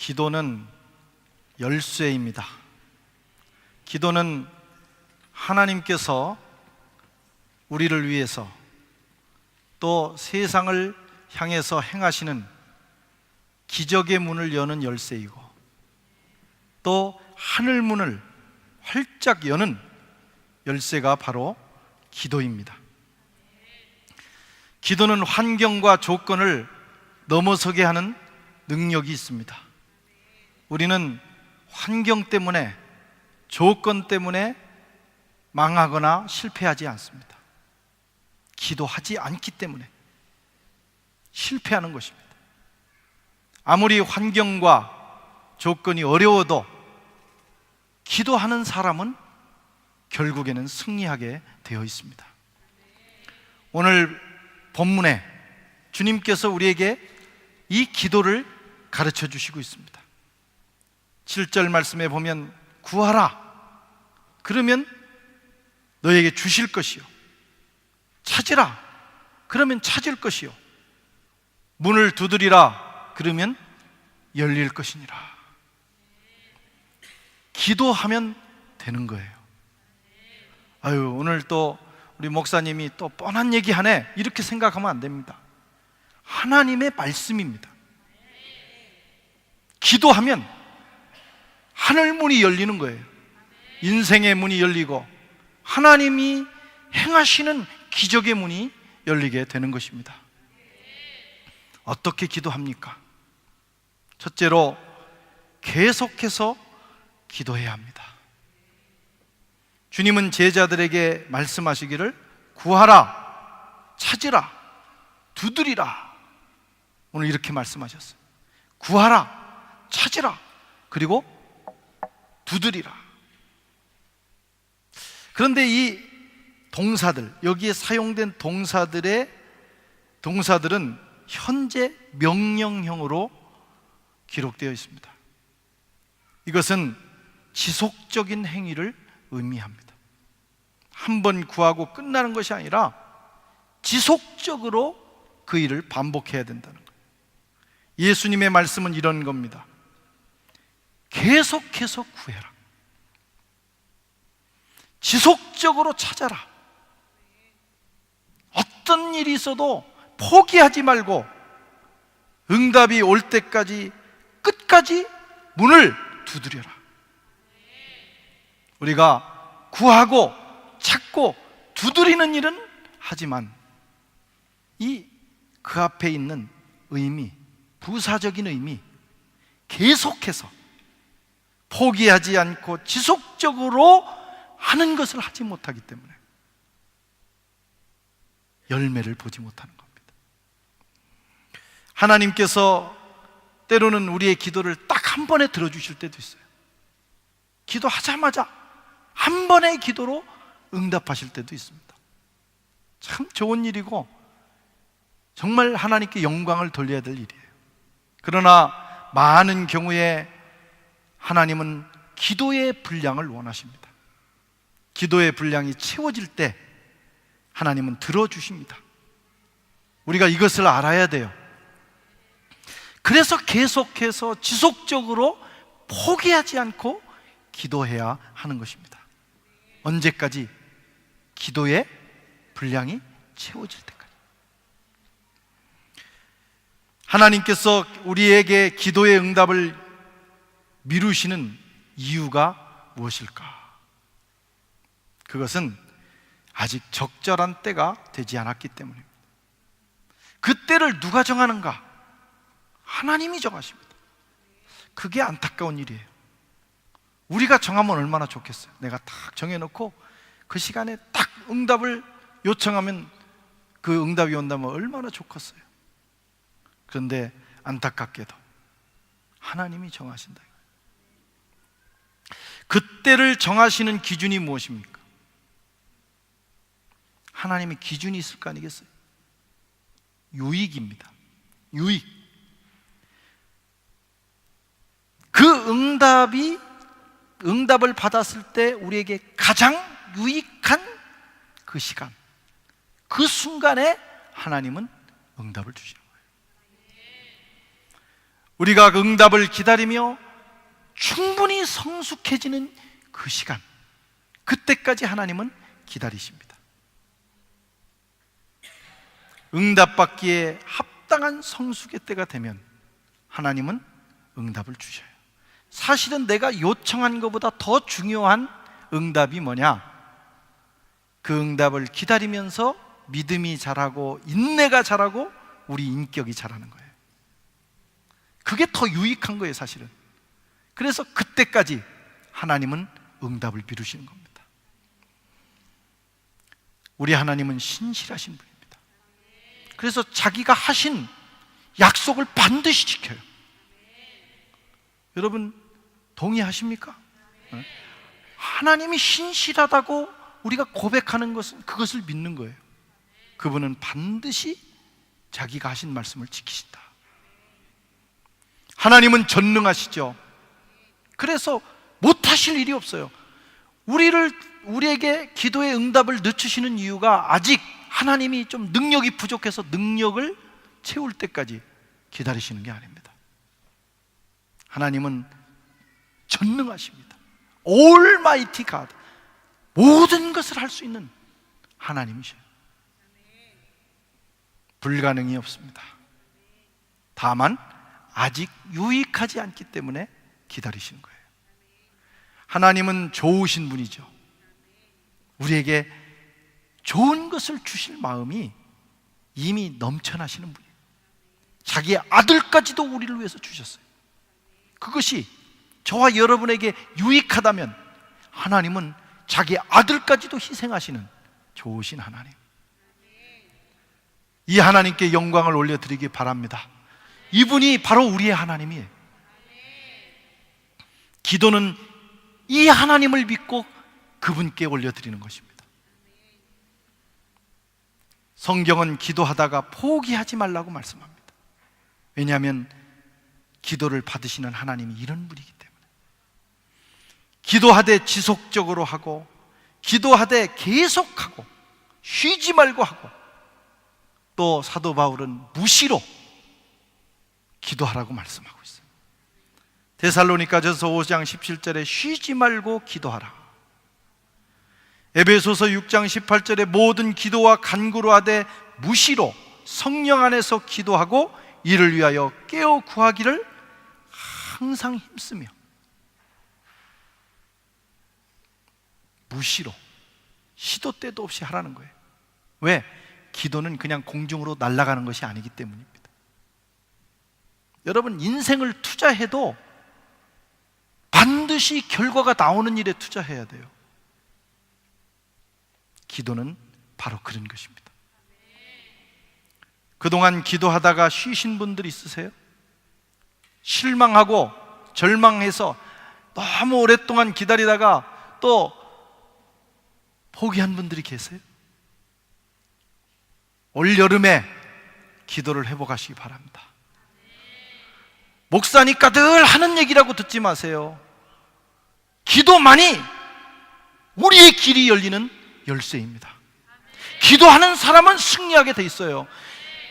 기도는 열쇠입니다. 기도는 하나님께서 우리를 위해서 또 세상을 향해서 행하시는 기적의 문을 여는 열쇠이고, 또 하늘 문을 활짝 여는 열쇠가 바로 기도입니다. 기도는 환경과 조건을 넘어서게 하는 능력이 있습니다. 우리는 환경 때문에, 조건 때문에 망하거나 실패하지 않습니다. 기도하지 않기 때문에 실패하는 것입니다. 아무리 환경과 조건이 어려워도 기도하는 사람은 결국에는 승리하게 되어 있습니다. 오늘 본문에 주님께서 우리에게 이 기도를 가르쳐 주시고 있습니다. 7절 말씀에 보면 구하라, 그러면 너에게 주실 것이요, 찾으라, 그러면 찾을 것이요, 문을 두드리라, 그러면 열릴 것이니라. 기도하면 되는 거예요. 아유, 오늘 또 우리 목사님이 또 뻔한 얘기 하네, 이렇게 생각하면 안 됩니다. 하나님의 말씀입니다. 기도하면 하늘 문이 열리는 거예요. 인생의 문이 열리고 하나님이 행하시는 기적의 문이 열리게 되는 것입니다. 어떻게 기도합니까? 첫째로 계속해서 기도해야 합니다. 주님은 제자들에게 말씀하시기를 구하라, 찾으라, 두드리라, 오늘 이렇게 말씀하셨어요. 구하라, 찾으라, 그리고 두드리라. 그런데 이 동사들, 여기에 사용된 동사들은 현재 명령형으로 기록되어 있습니다. 이것은 지속적인 행위를 의미합니다. 한 번 구하고 끝나는 것이 아니라 지속적으로 그 일을 반복해야 된다는 거예요. 예수님의 말씀은 이런 겁니다. 계속해서 구해라, 지속적으로 찾아라. 어떤 일이 있어도 포기하지 말고 응답이 올 때까지 끝까지 문을 두드려라. 우리가 구하고 찾고 두드리는 일은 하지만 그 앞에 있는 의미, 부사적인 의미, 계속해서 포기하지 않고 지속적으로 하는 것을 하지 못하기 때문에 열매를 보지 못하는 겁니다. 하나님께서 때로는 우리의 기도를 딱 한 번에 들어주실 때도 있어요. 기도하자마자 한 번의 기도로 응답하실 때도 있습니다. 참 좋은 일이고 정말 하나님께 영광을 돌려야 될 일이에요. 그러나 많은 경우에 하나님은 기도의 분량을 원하십니다. 기도의 분량이 채워질 때 하나님은 들어주십니다. 우리가 이것을 알아야 돼요. 그래서 계속해서 지속적으로 포기하지 않고 기도해야 하는 것입니다. 언제까지? 기도의 분량이 채워질 때까지. 하나님께서 우리에게 기도의 응답을 미루시는 이유가 무엇일까? 그것은 아직 적절한 때가 되지 않았기 때문입니다. 그 때를 누가 정하는가? 하나님이 정하십니다. 그게 안타까운 일이에요. 우리가 정하면 얼마나 좋겠어요. 내가 딱 정해놓고 그 시간에 딱 응답을 요청하면 그 응답이 온다면 얼마나 좋겠어요. 그런데 안타깝게도 하나님이 정하신다. 그때를 정하시는 기준이 무엇입니까? 하나님의 기준이 있을 거 아니겠어요? 유익입니다. 유익. 그 응답을 받았을 때 우리에게 가장 유익한 그 시간, 그 순간에 하나님은 응답을 주시는 거예요. 우리가 그 응답을 기다리며 충분히 성숙해지는 그 시간, 그때까지 하나님은 기다리십니다. 응답받기에 합당한 성숙의 때가 되면 하나님은 응답을 주셔요. 사실은 내가 요청한 것보다 더 중요한 응답이 뭐냐? 그 응답을 기다리면서 믿음이 자라고 인내가 자라고 우리 인격이 자라는 거예요. 그게 더 유익한 거예요, 사실은. 그래서 그때까지 하나님은 응답을 미루시는 겁니다. 우리 하나님은 신실하신 분입니다. 그래서 자기가 하신 약속을 반드시 지켜요. 여러분 동의하십니까? 하나님이 신실하다고 우리가 고백하는 것은 그것을 믿는 거예요. 그분은 반드시 자기가 하신 말씀을 지키신다. 하나님은 전능하시죠. 그래서 못하실 일이 없어요. 우리에게 기도의 응답을 늦추시는 이유가 아직 하나님이 좀 능력이 부족해서 능력을 채울 때까지 기다리시는 게 아닙니다. 하나님은 전능하십니다. Almighty God, 모든 것을 할 수 있는 하나님이셔요. 불가능이 없습니다. 다만 아직 유익하지 않기 때문에 기다리시는 거예요. 하나님은 좋으신 분이죠. 우리에게 좋은 것을 주실 마음이 이미 넘쳐나시는 분이에요. 자기의 아들까지도 우리를 위해서 주셨어요. 그것이 저와 여러분에게 유익하다면 하나님은 자기의 아들까지도 희생하시는 좋으신 하나님, 이 하나님께 영광을 올려드리기 바랍니다. 이분이 바로 우리의 하나님이에요. 기도는 이 하나님을 믿고 그분께 올려드리는 것입니다. 성경은 기도하다가 포기하지 말라고 말씀합니다. 왜냐하면 기도를 받으시는 하나님이 이런 분이기 때문에. 기도하되 지속적으로 하고, 기도하되 계속하고, 쉬지 말고 하고, 또 사도 바울은 무시로 기도하라고 말씀하고 있어요. 데살로니가전서 5장 17절에 쉬지 말고 기도하라. 에베소서 6장 18절에 모든 기도와 간구로 하되 무시로 성령 안에서 기도하고 이를 위하여 깨어 구하기를 항상 힘쓰며. 무시로, 시도 때도 없이 하라는 거예요. 왜? 기도는 그냥 공중으로 날아가는 것이 아니기 때문입니다. 여러분, 인생을 투자해도 반드시 결과가 나오는 일에 투자해야 돼요. 기도는 바로 그런 것입니다. 그동안 기도하다가 쉬신 분들 있으세요? 실망하고 절망해서 너무 오랫동안 기다리다가 또 포기한 분들이 계세요? 올 여름에 기도를 회복하시기 바랍니다. 목사니까 늘 하는 얘기라고 듣지 마세요. 기도만이 우리의 길이 열리는 열쇠입니다. 기도하는 사람은 승리하게 돼 있어요.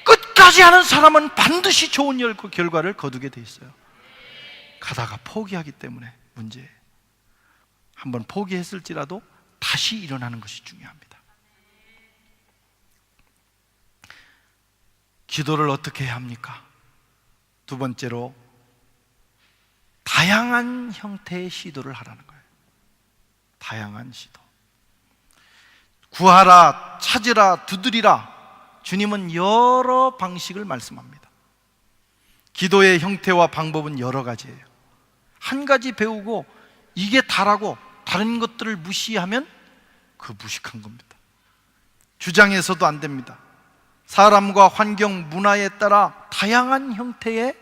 끝까지 하는 사람은 반드시 좋은 결과를 거두게 돼 있어요. 가다가 포기하기 때문에 문제예요. 한번 포기했을지라도 다시 일어나는 것이 중요합니다. 기도를 어떻게 해야 합니까? 두 번째로 다양한 형태의 시도를 하라는 거예요. 다양한 시도. 구하라, 찾으라, 두드리라. 주님은 여러 방식을 말씀합니다. 기도의 형태와 방법은 여러 가지예요. 한 가지 배우고 이게 다라고 다른 것들을 무시하면 그 무식한 겁니다. 주장해서도 안 됩니다. 사람과 환경, 문화에 따라 다양한 형태의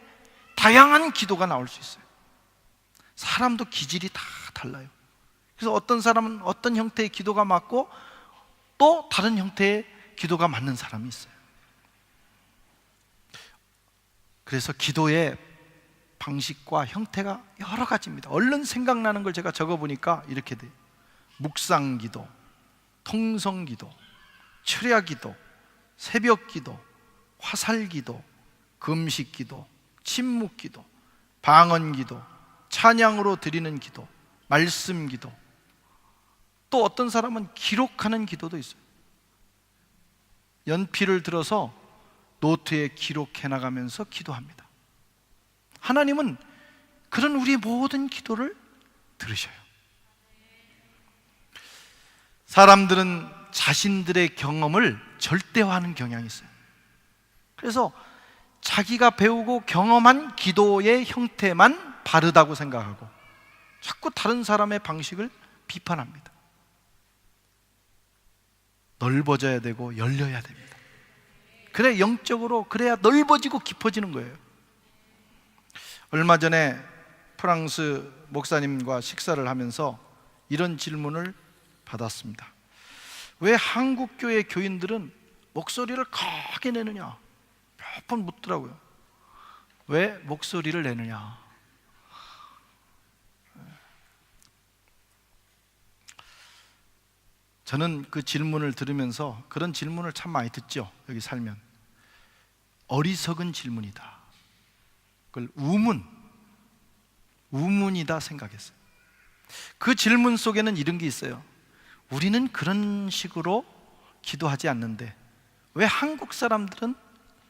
다양한 기도가 나올 수 있어요. 사람도 기질이 다 달라요. 그래서 어떤 사람은 어떤 형태의 기도가 맞고 또 다른 형태의 기도가 맞는 사람이 있어요. 그래서 기도의 방식과 형태가 여러 가지입니다. 얼른 생각나는 걸 제가 적어보니까 이렇게 돼요. 묵상기도, 통성기도, 철야기도, 새벽기도, 화살기도, 금식기도, 침묵기도, 방언 기도, 찬양으로 드리는 기도, 말씀 기도, 또 어떤 사람은 기록하는 기도도 있어요. 연필을 들어서 노트에 기록해 나가면서 기도합니다. 하나님은 그런 우리의 모든 기도를 들으셔요. 사람들은 자신들의 경험을 절대화하는 경향이 있어요. 그래서 자기가 배우고 경험한 기도의 형태만 바르다고 생각하고 자꾸 다른 사람의 방식을 비판합니다. 넓어져야 되고 열려야 됩니다. 그래 영적으로 그래야 넓어지고 깊어지는 거예요. 얼마 전에 프랑스 목사님과 식사를 하면서 이런 질문을 받았습니다. 왜 한국 교회 교인들은 목소리를 크게 내느냐? 몇 번 묻더라고요. 왜 목소리를 내느냐? 저는 그 질문을 들으면서, 그런 질문을 참 많이 듣죠, 여기 살면. 어리석은 질문이다. 그걸 우문이다 생각했어요. 그 질문 속에는 이런 게 있어요. 우리는 그런 식으로 기도하지 않는데 왜 한국 사람들은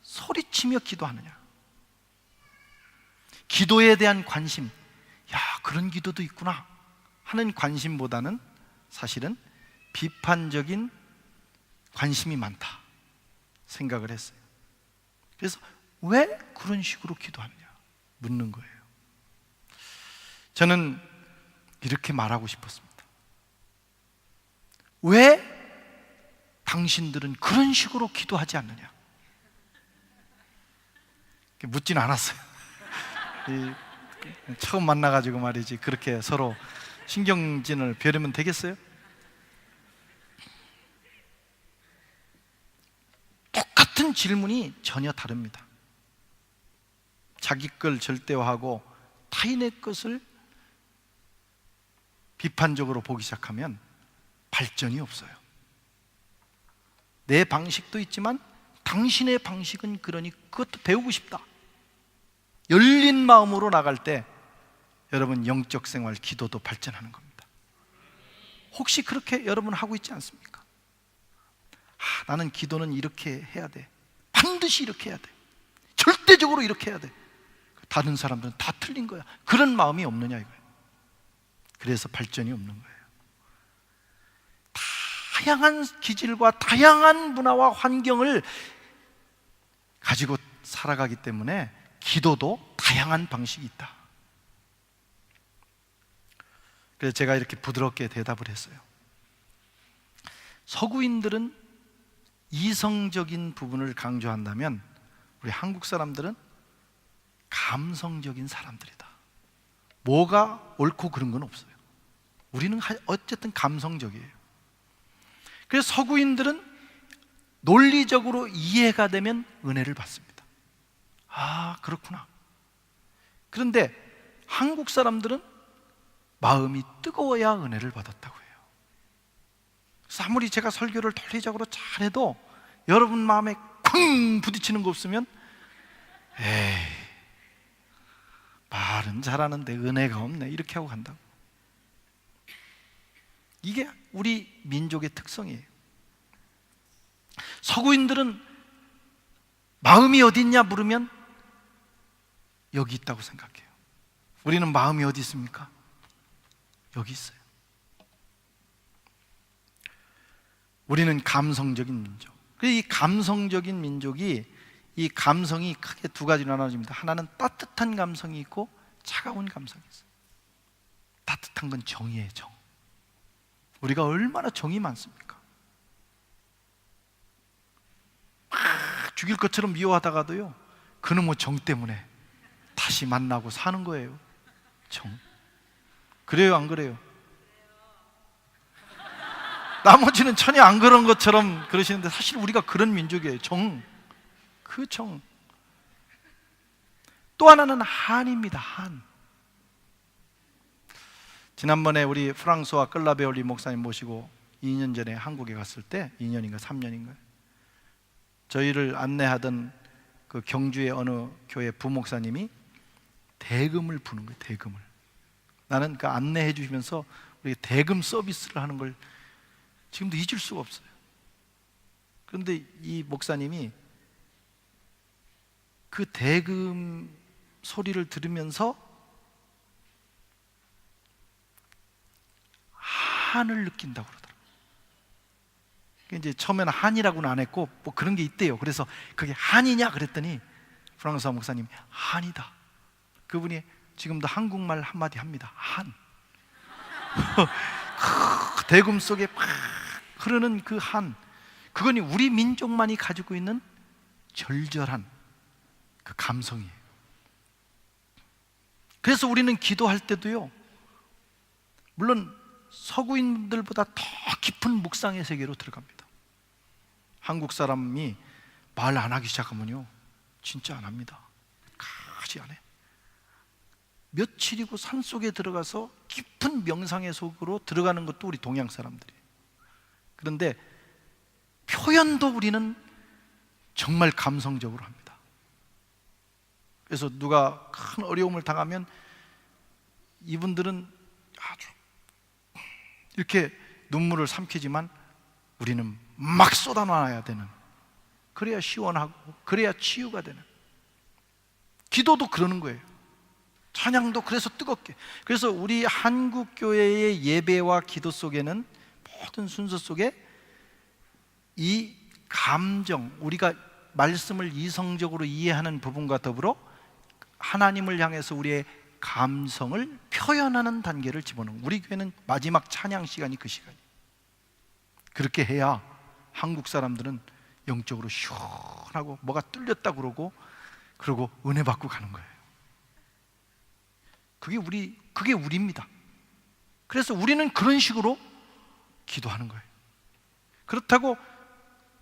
소리치며 기도하느냐? 기도에 대한 관심, 야, 그런 기도도 있구나 하는 관심보다는 사실은 비판적인 관심이 많다 생각을 했어요. 그래서 왜 그런 식으로 기도하느냐 묻는 거예요. 저는 이렇게 말하고 싶었습니다. 왜 당신들은 그런 식으로 기도하지 않느냐? 묻진 않았어요. 처음 만나가지고 말이지 그렇게 서로 신경전을 벼르면 되겠어요? 똑같은 질문이 전혀 다릅니다. 자기 걸 절대화하고 타인의 것을 비판적으로 보기 시작하면 발전이 없어요. 내 방식도 있지만 당신의 방식은 그러니 그것도 배우고 싶다. 열린 마음으로 나갈 때 여러분 영적 생활, 기도도 발전하는 겁니다. 혹시 그렇게 여러분 하고 있지 않습니까? 나는 기도는 이렇게 해야 돼. 반드시 이렇게 해야 돼. 절대적으로 이렇게 해야 돼. 다른 사람들은 다 틀린 거야. 그런 마음이 없느냐 이거예요. 그래서 발전이 없는 거예요. 다양한 기질과 다양한 문화와 환경을 가지고 살아가기 때문에 기도도 다양한 방식이 있다. 그래서 제가 이렇게 부드럽게 대답을 했어요. 서구인들은 이성적인 부분을 강조한다면 우리 한국 사람들은 감성적인 사람들이다. 뭐가 옳고 그런 건 없어요. 우리는 어쨌든 감성적이에요. 그래서 서구인들은 논리적으로 이해가 되면 은혜를 받습니다. 아, 그렇구나. 그런데 한국 사람들은 마음이 뜨거워야 은혜를 받았다고 해요. 그래서 아무리 제가 설교를 논리적으로 잘해도 여러분 마음에 쿵 부딪히는 거 없으면 에이, 말은 잘하는데 은혜가 없네 이렇게 하고 간다고. 이게 우리 민족의 특성이에요. 서구인들은 마음이 어디 있냐 물으면 여기 있다고 생각해요. 우리는 마음이 어디 있습니까? 여기 있어요. 우리는 감성적인 민족. 그래서 이 감성적인 민족이, 이 감성이 크게 두 가지로 나눠집니다. 하나는 따뜻한 감성이 있고 차가운 감성이 있어요. 따뜻한 건 정이에요, 정. 우리가 얼마나 정이 많습니까? 막 죽일 것처럼 미워하다가도요, 그놈의 정 때문에 다시 만나고 사는 거예요. 정. 그래요, 안 그래요? 나머지는 전혀 안 그런 것처럼 그러시는데 사실 우리가 그런 민족이에요. 정. 그 정. 또 하나는 한입니다. 한. 지난번에 우리 프랑스와 끌라베올리 목사님 모시고 2년 전에 한국에 갔을 때, 2년인가 3년인가, 저희를 안내하던 그 경주의 어느 교회 부목사님이 대금을 부는 거예요. 대금을. 나는 그 안내해 주시면서 우리 대금 서비스를 하는 걸 지금도 잊을 수가 없어요. 그런데 이 목사님이 그 대금 소리를 들으면서 한을 느낀다고 그러더라고요. 이제 처음에는 한이라고는 안 했고 뭐 그런 게 있대요. 그래서 그게 한이냐 그랬더니 프랑스어 목사님이 한이다. 그분이 지금도 한국말 한마디 합니다. 한. 대금 속에 막 흐르는 그 한, 그건 우리 민족만이 가지고 있는 절절한 그 감성이에요. 그래서 우리는 기도할 때도요, 물론 서구인들보다 더 깊은 묵상의 세계로 들어갑니다. 한국 사람이 말 안 하기 시작하면요 진짜 안 합니다. 가지 안 해. 며칠이고 산속에 들어가서 깊은 명상의 속으로 들어가는 것도 우리 동양 사람들이에요. 그런데 표현도 우리는 정말 감성적으로 합니다. 그래서 누가 큰 어려움을 당하면 이분들은 아주 이렇게 눈물을 삼키지만 우리는 막 쏟아놔야 되는, 그래야 시원하고 그래야 치유가 되는. 기도도 그러는 거예요. 찬양도 그래서 뜨겁게. 그래서 우리 한국 교회의 예배와 기도 속에는, 모든 순서 속에 이 감정, 우리가 말씀을 이성적으로 이해하는 부분과 더불어 하나님을 향해서 우리의 감성을 표현하는 단계를 집어넣은, 우리 교회는 마지막 찬양 시간이 그 시간이에요. 그렇게 해야 한국 사람들은 영적으로 시원하고 뭐가 뚫렸다 그러고 은혜 받고 가는 거예요. 그게 우리입니다. 그래서 우리는 그런 식으로 기도하는 거예요. 그렇다고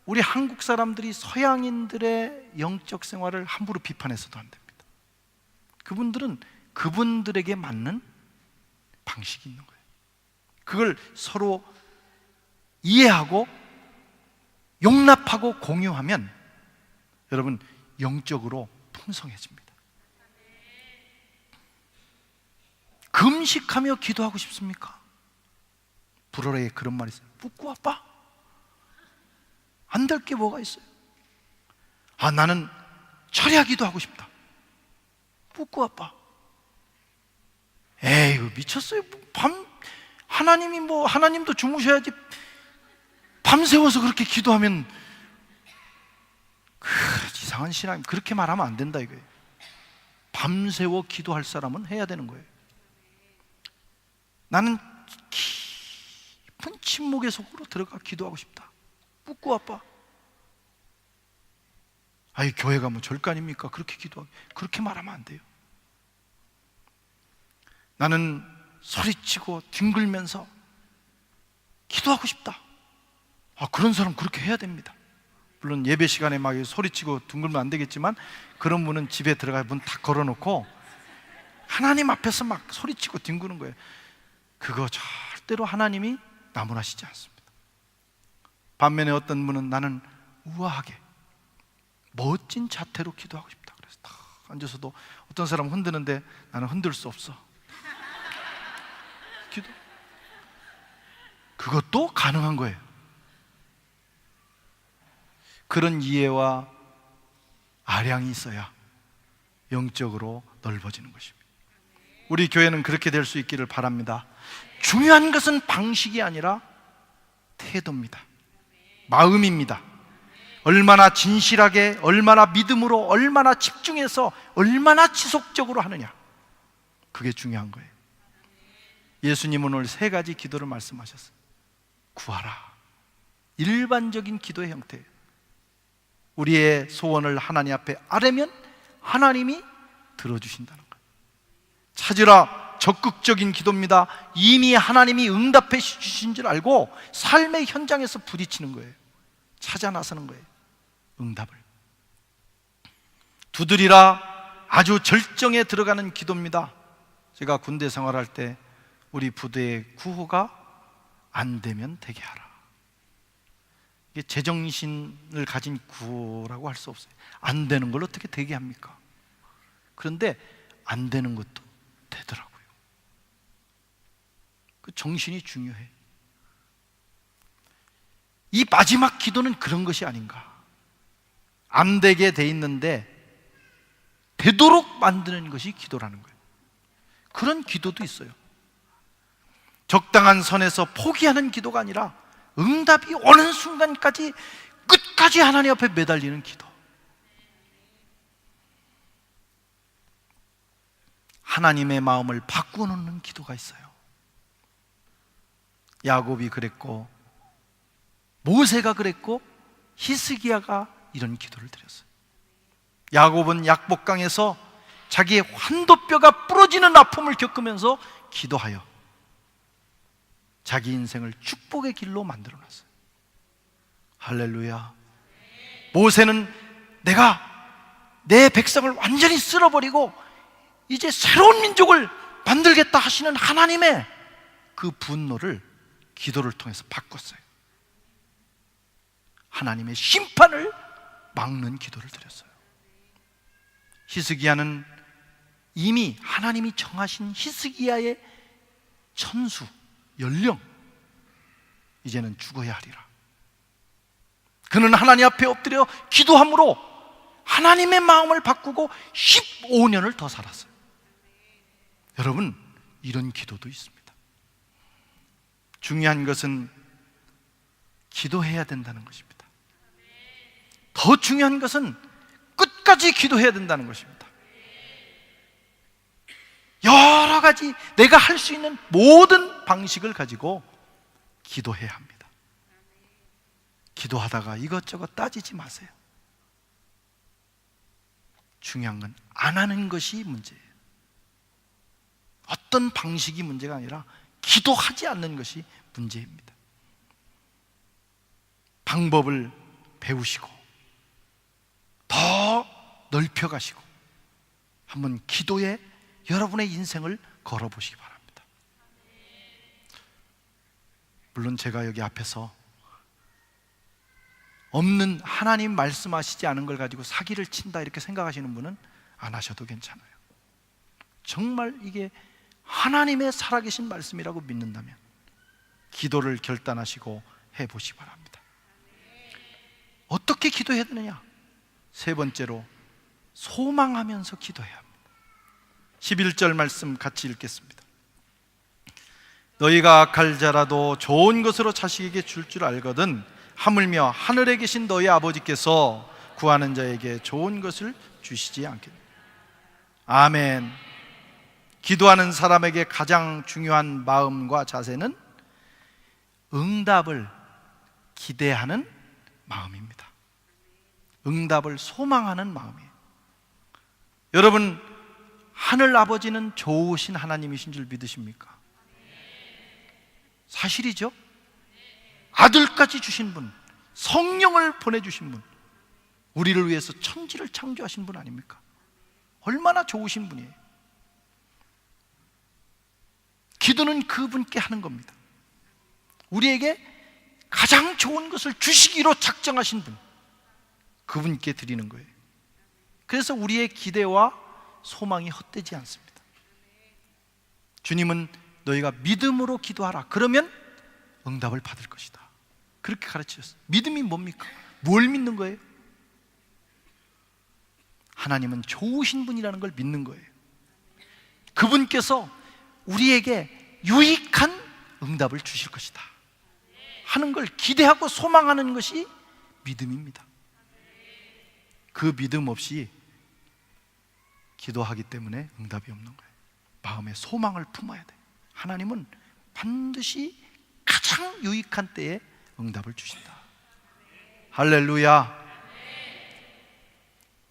우리 한국 사람들이 서양인들의 영적 생활을 함부로 비판해서도 안 됩니다. 그분들은 그분들에게 맞는 방식이 있는 거예요. 그걸 서로 이해하고 용납하고 공유하면 여러분 영적으로 풍성해집니다. 금식하며 기도하고 싶습니까? 불어에 그런 말이 있어요. 뿌꾸 아빠? 안 될 게 뭐가 있어요? 나는 철야기도 하고 싶다. 뿌꾸 아빠. 에이, 미쳤어요. 하나님도 주무셔야지. 밤새워서 그렇게 기도하면 이상한 신앙. 그렇게 말하면 안 된다 이거예요. 밤새워 기도할 사람은 해야 되는 거예요. 나는 깊은 침묵의 속으로 들어가 기도하고 싶다. 뿌꾸 아빠. 교회가 뭐 절간입니까? 그렇게 기도하고, 그렇게 말하면 안 돼요. 나는 소리치고 뒹굴면서 기도하고 싶다. 그런 사람 그렇게 해야 됩니다. 물론 예배 시간에 막 소리치고 둥글면 안 되겠지만, 그런 분은 집에 들어가 문 다 걸어놓고 하나님 앞에서 막 소리치고 뒹구는 거예요. 그거 절대로 하나님이 나무라시지 않습니다. 반면에 어떤 분은 나는 우아하게 멋진 자태로 기도하고 싶다. 그래서 딱 앉아서도 어떤 사람은 흔드는데 나는 흔들 수 없어. 기도. 그것도 가능한 거예요. 그런 이해와 아량이 있어야 영적으로 넓어지는 것입니다. 우리 교회는 그렇게 될 수 있기를 바랍니다. 중요한 것은 방식이 아니라 태도입니다. 마음입니다. 얼마나 진실하게, 얼마나 믿음으로, 얼마나 집중해서, 얼마나 지속적으로 하느냐, 그게 중요한 거예요. 예수님은 오늘 3가지 기도를 말씀하셨어요. 구하라. 일반적인 기도의 형태예요. 우리의 소원을 하나님 앞에 아뢰면 하나님이 들어주신다는 거예요. 찾으라, 적극적인 기도입니다. 이미 하나님이 응답해 주신 줄 알고 삶의 현장에서 부딪히는 거예요. 찾아 나서는 거예요, 응답을. 두드리라, 아주 절정에 들어가는 기도입니다. 제가 군대 생활할 때 우리 부대의 구호가 안 되면 되게 하라. 이게 제정신을 가진 구호라고 할 수 없어요. 안 되는 걸 어떻게 되게 합니까? 그런데 안 되는 것도 되더라고요. 그 정신이 중요해. 이 마지막 기도는 그런 것이 아닌가. 안 되게 돼 있는데 되도록 만드는 것이 기도라는 거예요. 그런 기도도 있어요. 적당한 선에서 포기하는 기도가 아니라 응답이 오는 순간까지 끝까지 하나님 앞에 매달리는 기도. 하나님의 마음을 바꾸는 기도가 있어요. 야곱이 그랬고 모세가 그랬고 히스기야가 이런 기도를 드렸어요. 야곱은 약복강에서 자기의 환도뼈가 부러지는 아픔을 겪으면서 기도하여 자기 인생을 축복의 길로 만들어놨어요. 할렐루야. 모세는 내가 내 백성을 완전히 쓸어버리고 이제 새로운 민족을 만들겠다 하시는 하나님의 그 분노를 기도를 통해서 바꿨어요. 하나님의 심판을 막는 기도를 드렸어요. 히스기야는 이미 하나님이 정하신 히스기야의 천수, 연령, 이제는 죽어야 하리라. 그는 하나님 앞에 엎드려 기도함으로 하나님의 마음을 바꾸고 15년을 더 살았어요. 여러분, 이런 기도도 있습니다. 중요한 것은 기도해야 된다는 것입니다. 더 중요한 것은 끝까지 기도해야 된다는 것입니다. 여러 가지 내가 할 수 있는 모든 방식을 가지고 기도해야 합니다. 기도하다가 이것저것 따지지 마세요. 중요한 건 안 하는 것이 문제예요. 어떤 방식이 문제가 아니라 기도하지 않는 것이 문제입니다. 방법을 배우시고 더 넓혀가시고 한번 기도에 여러분의 인생을 걸어보시기 바랍니다. 물론 제가 여기 앞에서 없는, 하나님 말씀하시지 않은 걸 가지고 사기를 친다 이렇게 생각하시는 분은 안 하셔도 괜찮아요. 정말 이게 하나님의 살아계신 말씀이라고 믿는다면 기도를 결단하시고 해보시기 바랍니다. 어떻게 기도해야 되느냐? 세 번째로 소망하면서 기도해야 합니다. 11절 말씀 같이 읽겠습니다. 너희가 악할 자라도 좋은 것으로 자식에게 줄 줄 알거든 하물며 하늘에 계신 너희 아버지께서 구하는 자에게 좋은 것을 주시지 않겠느냐. 아멘. 기도하는 사람에게 가장 중요한 마음과 자세는 응답을 기대하는 마음입니다. 응답을 소망하는 마음이에요. 여러분, 하늘 아버지는 좋으신 하나님이신 줄 믿으십니까? 사실이죠? 아들까지 주신 분, 성령을 보내주신 분, 우리를 위해서 천지를 창조하신 분 아닙니까? 얼마나 좋으신 분이에요. 기도는 그분께 하는 겁니다. 우리에게 가장 좋은 것을 주시기로 작정하신 분, 그분께 드리는 거예요. 그래서 우리의 기대와 소망이 헛되지 않습니다. 주님은 너희가 믿음으로 기도하라. 그러면 응답을 받을 것이다. 그렇게 가르치셨어요. 믿음이 뭡니까? 뭘 믿는 거예요? 하나님은 좋으신 분이라는 걸 믿는 거예요. 그분께서 우리에게 유익한 응답을 주실 것이다 하는 걸 기대하고 소망하는 것이 믿음입니다. 그 믿음 없이 기도하기 때문에 응답이 없는 거예요. 마음에 소망을 품어야 돼요. 하나님은 반드시 가장 유익한 때에 응답을 주신다. 할렐루야.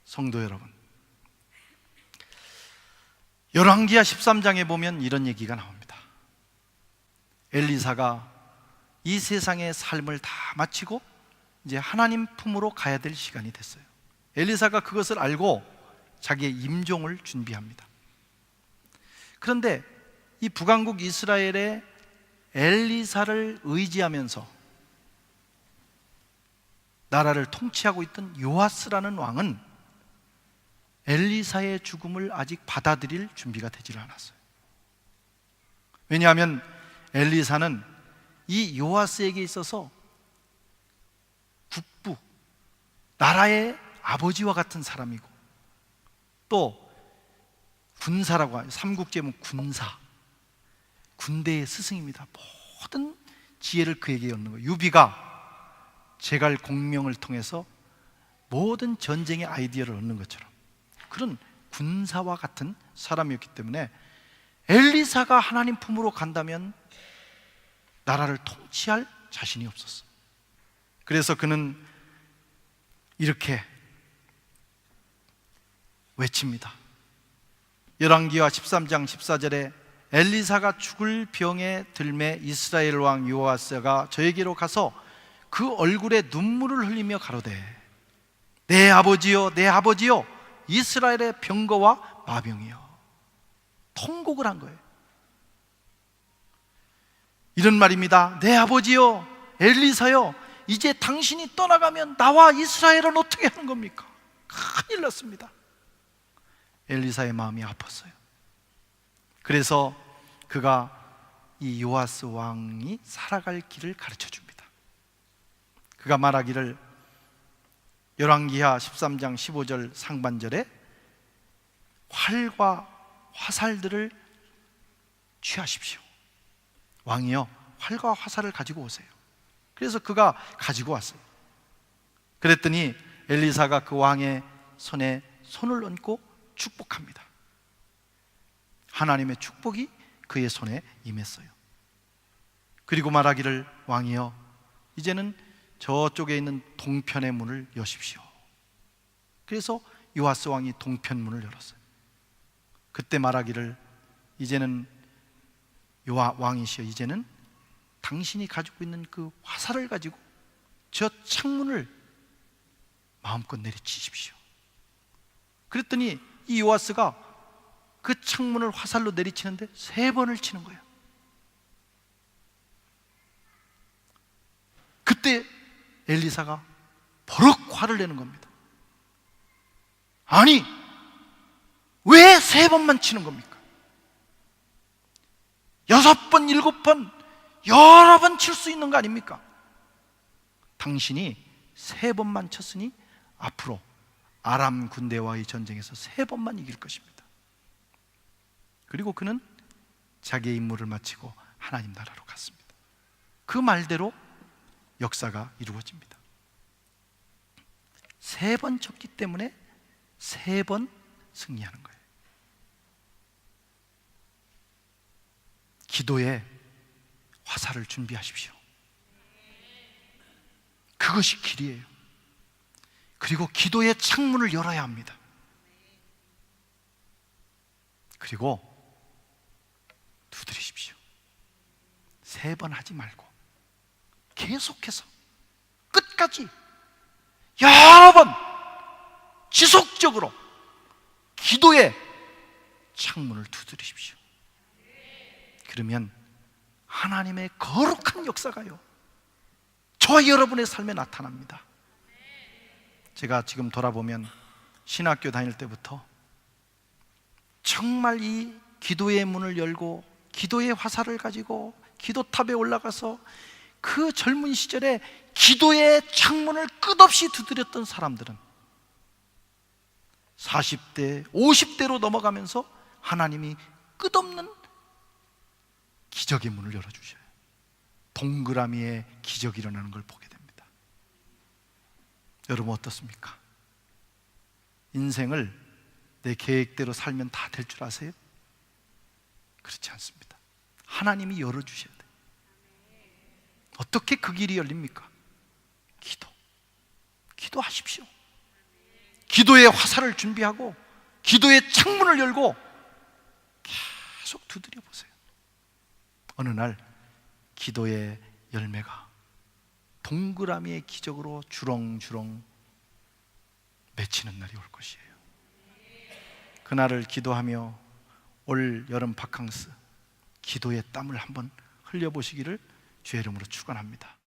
성도 여러분, 열왕기하 13장에 보면 이런 얘기가 나옵니다. 엘리사가 이 세상의 삶을 다 마치고 이제 하나님 품으로 가야 될 시간이 됐어요. 엘리사가 그것을 알고 자기의 임종을 준비합니다. 그런데 이 북왕국 이스라엘의 엘리사를 의지하면서 나라를 통치하고 있던 요아스라는 왕은 엘리사의 죽음을 아직 받아들일 준비가 되지를 않았어요. 왜냐하면 엘리사는 이 요아스에게 있어서 국부, 나라의 아버지와 같은 사람이고, 또 군사라고 하죠. 삼국지에 군사, 군대의 스승입니다. 모든 지혜를 그에게 얻는 거예요. 유비가 제갈 공명을 통해서 모든 전쟁의 아이디어를 얻는 것처럼 그런 군사와 같은 사람이었기 때문에 엘리사가 하나님 품으로 간다면 나라를 통치할 자신이 없었어. 그래서 그는 이렇게 외칩니다. 열왕기하 13장 14절에 엘리사가 죽을 병에 들매 이스라엘 왕 요아스가 저에게로 가서 그 얼굴에 눈물을 흘리며 가로되 내 아버지여 내 아버지여 이스라엘의 병거와 마병이여. 통곡을 한 거예요. 이런 말입니다. 내 아버지여 엘리사여, 이제 당신이 떠나가면 나와 이스라엘은 어떻게 하는 겁니까? 큰일 났습니다. 엘리사의 마음이 아팠어요. 그래서 그가 이 요아스 왕이 살아갈 길을 가르쳐 줍니다. 그가 말하기를 열왕기하 13장 15절 상반절에 활과 화살들을 취하십시오. 왕이여 활과 화살을 가지고 오세요. 그래서 그가 가지고 왔어요. 그랬더니 엘리사가 그 왕의 손에 손을 얹고 축복합니다. 하나님의 축복이 그의 손에 임했어요. 그리고 말하기를 왕이여 이제는 저쪽에 있는 동편의 문을 여십시오. 그래서 요아스 왕이 동편문을 열었어요. 그때 말하기를 이제는 왕이시여 이제는 당신이 가지고 있는 그 화살을 가지고 저 창문을 마음껏 내리치십시오. 그랬더니 이 요아스가 그 창문을 화살로 내리치는데 3번을 치는 거예요. 그때 엘리사가 버럭 화를 내는 겁니다. 아니 왜 3번만 치는 겁니까? 6번, 7번, 여러 번 칠 수 있는 거 아닙니까? 당신이 3번만 쳤으니 앞으로 아람 군대와의 전쟁에서 3번만 이길 것입니다. 그리고 그는 자기의 임무를 마치고 하나님 나라로 갔습니다. 그 말대로 역사가 이루어집니다. 3번 쳤기 때문에 3번 승리하는 거예요. 기도에 화살을 준비하십시오. 그것이 길이에요. 그리고 기도의 창문을 열어야 합니다. 그리고 두드리십시오. 3번 하지 말고 계속해서 끝까지 여러 번 지속적으로 기도의 창문을 두드리십시오. 그러면 하나님의 거룩한 역사가요 저와 여러분의 삶에 나타납니다. 제가 지금 돌아보면 신학교 다닐 때부터 정말 이 기도의 문을 열고 기도의 화살을 가지고 기도탑에 올라가서 그 젊은 시절에 기도의 창문을 끝없이 두드렸던 사람들은 40대, 50대로 넘어가면서 하나님이 끝없는 기적의 문을 열어주셔요. 동그라미의 기적이 일어나는 걸 보게 됩니다. 여러분 어떻습니까? 인생을 내 계획대로 살면 다 될 줄 아세요? 그렇지 않습니다. 하나님이 열어주셔야 돼요. 어떻게 그 길이 열립니까? 기도하십시오. 기도의 화살을 준비하고 기도의 창문을 열고 계속 두드려 보세요. 어느 날 기도의 열매가 동그라미의 기적으로 주렁주렁 맺히는 날이 올 것이에요. 그날을 기도하며 올 여름 바캉스 기도의 땀을 한번 흘려보시기를 주의 이름으로 축원합니다.